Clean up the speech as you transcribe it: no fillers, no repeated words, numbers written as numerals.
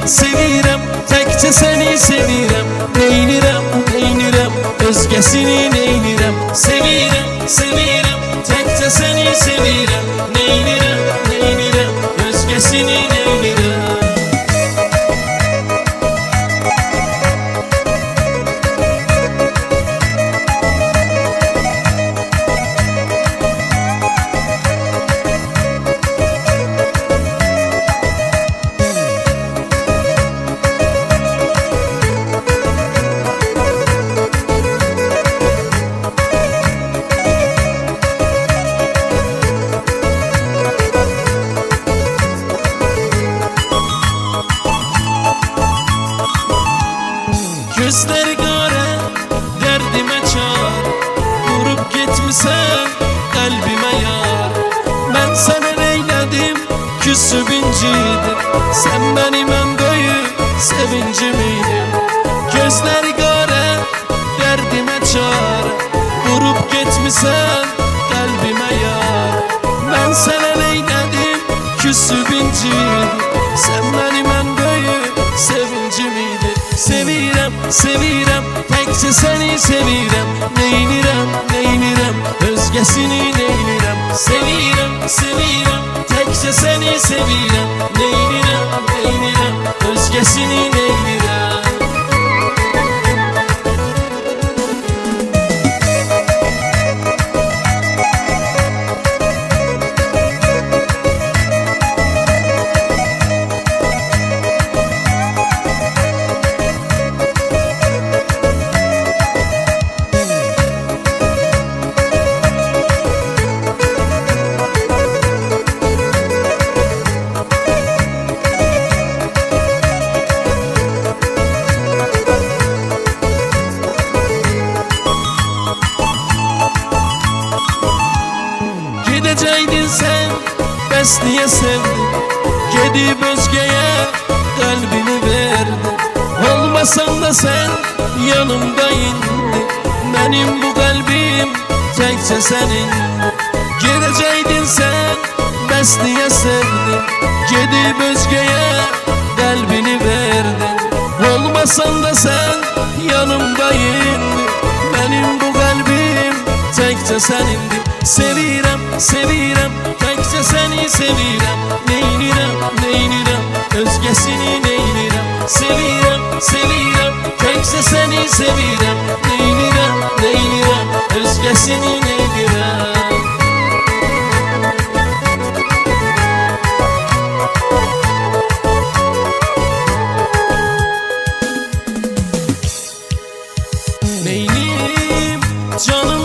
sevirəm, təkcə səni sevirəm. Neynirəm, neynirəm, özgəsini neynirəm. Sevirəm, sevirəm, təkcə səni sevirəm. Neynirəm, neynirəm, özgəsini neynirəm. Gözleri qara, dərdimə çar, vurub getmisən qəlbimə yar. Mən sənə neylədim, küsüb incidim, sən mənim ən böyük sevincim idin. Gözleri qara, dərdimə çar, vurub getmisən qəlbimə yar. Mən sənə neylədim, küsüb incidim, sən mənim ən böyük sevincim idin. Sevirəm, sevirəm, təkcə səni sevirəm. Neynirəm, neynirəm, özgəsini neynirəm. Sevirəm, sevirəm, təkcə səni sevirəm. Neynirəm, neynirəm, özgəsini neynirəm. Gideceydin sen, bəs niye sevdin? Gedib özgeye kalbini verdin. Olmasan da sen yanımda indi. Benim bu kalbim təkcə sənindir. Gideceydin sen, bəs niye sevdin? Gedib özgeye kalbini verdin. Olmasan da sen yanımda indi. Benim bu kalbim təkcə sənindir. Sevirəm, sevirəm, təkcə səni sevirəm. Neynirəm, neynirəm, özgəsini neynirəm. Sevirəm, sevirəm, təkcə səni sevirəm. Neynirəm, neynirəm, özgəsini neynirəm. Neynim, canım